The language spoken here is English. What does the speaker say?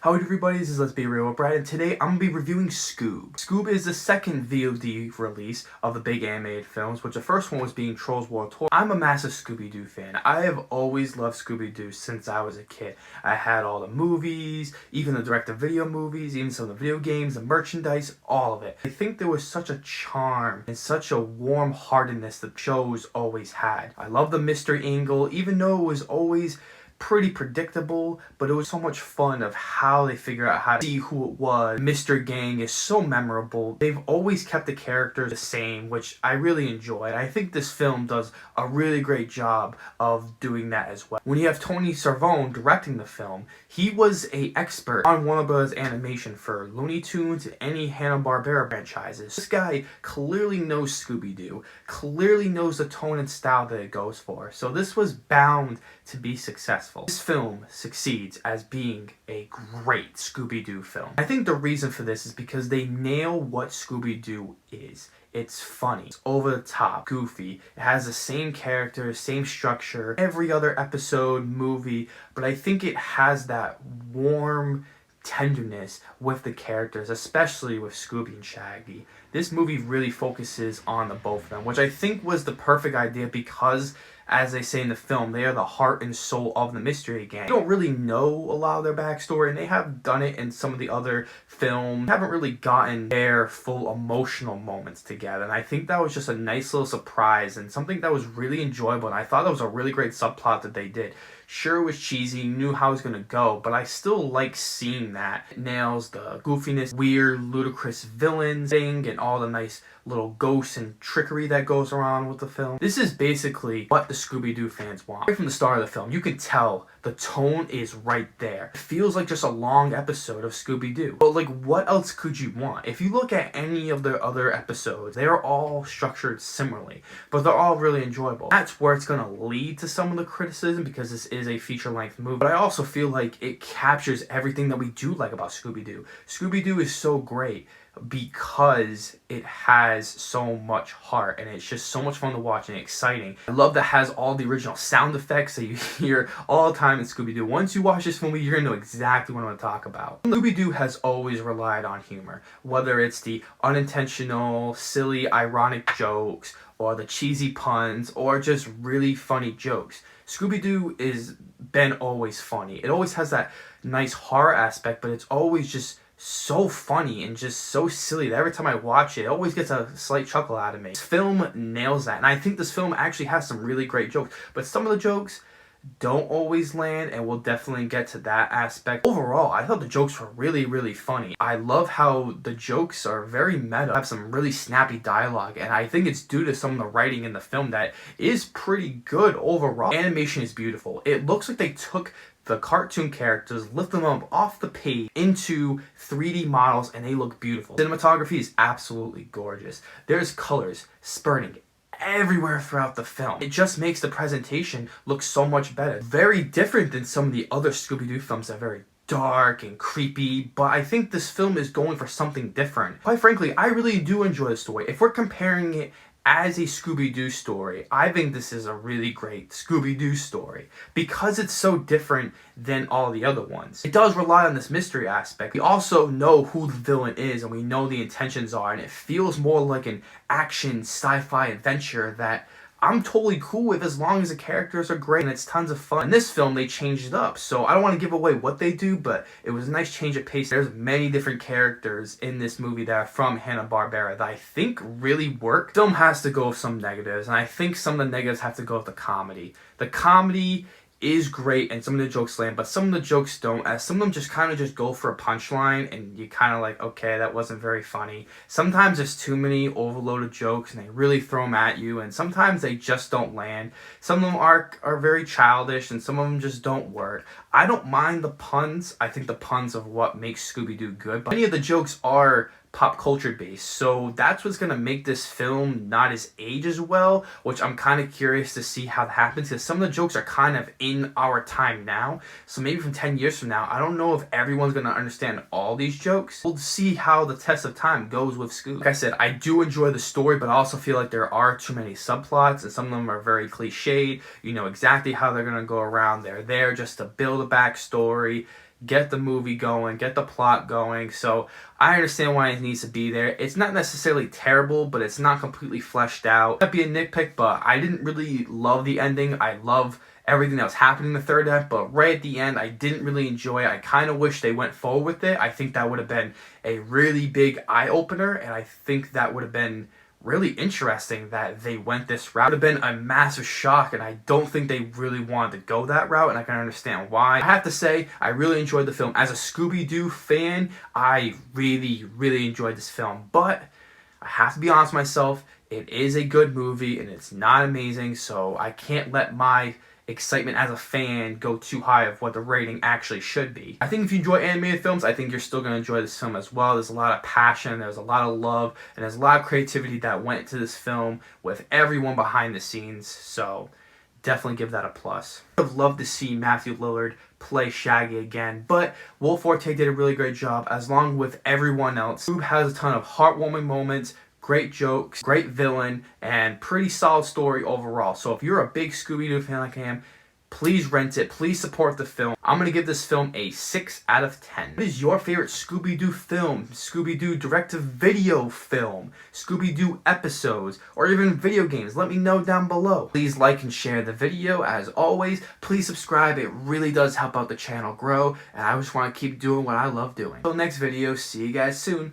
Howdy everybody, this is Let's Be Real with Brad, and today I'm going to be reviewing Scoob. Scoob is the second VOD release of the big animated films, which the first one was being Trolls World Tour. I'm a massive Scooby-Doo fan. I have always loved Scooby-Doo since I was a kid. I had all the movies, even the direct-to-video movies, even some of the video games, the merchandise, all of it. I think there was such a charm and such a warm-heartedness the shows always had. I love the mystery angle, even though it was always pretty predictable, but it was so much fun of how they figure out how to see who it was. Mr. Gang is so memorable. They've always kept the characters the same, which I really enjoyed. I think this film does a really great job of doing that as well. When you have Tony Cervone directing the film, he was an expert on Warner Bros. Animation for Looney Tunes and any Hanna-Barbera franchises. This guy clearly knows Scooby-Doo, clearly knows the tone and style that it goes for, so this was bound to be successful. This film succeeds as being a great Scooby-Doo film. I think the reason for this is because they nail what Scooby-Doo is. It's funny, it's over the top, goofy, it has the same characters, same structure, every other episode, movie, but I think it has that warm tenderness with the characters, especially with Scooby and Shaggy. This movie really focuses on the both of them, which I think was the perfect idea because, as they say in the film, they are the heart and soul of the mystery gang. You don't really know a lot of their backstory, and they have done it in some of the other films. They haven't really gotten their full emotional moments together, and I think that was just a nice little surprise and something that was really enjoyable, and I thought that was a really great subplot that they did. Sure, it was cheesy, knew how it was going to go, but I still like seeing that. It nails the goofiness, weird, ludicrous villains thing, and all the nice little ghosts and trickery that goes around with the film. This is basically what the Scooby-Doo fans want. Right from the start of the film, you can tell the tone is right there. It feels like just a long episode of Scooby-Doo. But like, what else could you want? If you look at any of their other episodes, they're all structured similarly, but they're all really enjoyable. That's where it's going to lead to some of the criticism because this is a feature-length movie. But I also feel like it captures everything that we do like about Scooby-Doo. Scooby-Doo is so great because it has so much heart and it's just so much fun to watch and exciting. I love that it has all the original sound effects that you hear all the time in Scooby-Doo. Once you watch this movie, you're going to know exactly what I'm going to talk about. Scooby-Doo has always relied on humor, whether it's the unintentional, silly, ironic jokes or the cheesy puns or just really funny jokes. Scooby-Doo is been always funny. It always has that nice horror aspect, but it's always just so funny and just so silly that every time I watch it, it always gets a slight chuckle out of me. This film nails that, and I think this film actually has some really great jokes, but some of the jokes don't always land, and we'll definitely get to that aspect. Overall, I thought the jokes were really, really funny. I love how the jokes are very meta, have some really snappy dialogue, and I think it's due to some of the writing in the film that is pretty good overall. Animation is beautiful. It looks like they took the cartoon characters, lift them up off the page into 3D models, and they look beautiful. Cinematography is absolutely gorgeous. There's colors spurting everywhere throughout the film. It just makes the presentation look so much better. Very different than some of the other Scooby-Doo films that are very dark and creepy, but I think this film is going for something different. Quite frankly, I really do enjoy the story. If we're comparing it as a Scooby-Doo story, I think this is a really great Scooby-Doo story because it's so different than all the other ones. It does rely on this mystery aspect. We also know who the villain is and we know the intentions are, and it feels more like an action sci-fi adventure that I'm totally cool with as long as the characters are great and it's tons of fun. In this film, they changed it up, so I don't want to give away what they do, but it was a nice change of pace. There's many different characters in this movie that are from Hanna-Barbera that I think really work. The film has to go with some negatives, and I think some of the negatives have to go with the comedy. The comedy is great and some of the jokes land, but some of the jokes don't, as some of them just kind of just go for a punchline and you kind of like, okay, that wasn't very funny. Sometimes there's too many overloaded jokes and they really throw them at you, and sometimes they just don't land. Some of them are very childish and some of them just don't work. I don't mind the puns. I think the puns of what makes Scooby-Doo good, but many of the jokes are pop culture based, so that's what's gonna make this film not as age as well, which I'm kind of curious to see how that happens because some of the jokes are kind of in our time now, so maybe from 10 years from now, I don't know if everyone's gonna understand all these jokes. We'll see how the test of time goes with Scoob. Like I said, I do enjoy the story, but I also feel like there are too many subplots and some of them are very cliched. You know exactly how they're gonna go around. They're there just to build a backstory. get the movie going, get the plot going. So I understand why it needs to be there. It's not necessarily terrible, but it's not completely fleshed out. It might be a nitpick, but I didn't really love the ending. I love everything that was happening in the third act, but right at the end, I didn't really enjoy it. I kind of wish they went forward with it. I think that would have been a really big eye-opener, and I think that would have been really interesting that they went this route. It would have been a massive shock, and I don't think they really wanted to go that route, and I can understand why. I have to say, I really enjoyed the film. As a Scooby-Doo fan, I really, really enjoyed this film, but I have to be honest with myself, it is a good movie, and it's not amazing, so I can't let my excitement as a fan go too high of what the rating actually should be. I think if you enjoy animated films, I think you're still going to enjoy this film as well. There's a lot of passion, there's a lot of love, and there's a lot of creativity that went into this film with everyone behind the scenes, so definitely give that a plus. I would love to see Matthew Lillard play Shaggy again, but Will Forte did a really great job as long with everyone else. Scoob has a ton of heartwarming moments, great jokes, great villain, and pretty solid story overall. So if you're a big Scooby-Doo fan like I am, please rent it. Please support the film. I'm going to give this film a 6 out of 10. What is your favorite Scooby-Doo film? Scooby-Doo direct-to-video film? Scooby-Doo episodes? Or even video games? Let me know down below. Please like and share the video. As always, please subscribe. It really does help out the channel grow. And I just want to keep doing what I love doing. Until next video, see you guys soon.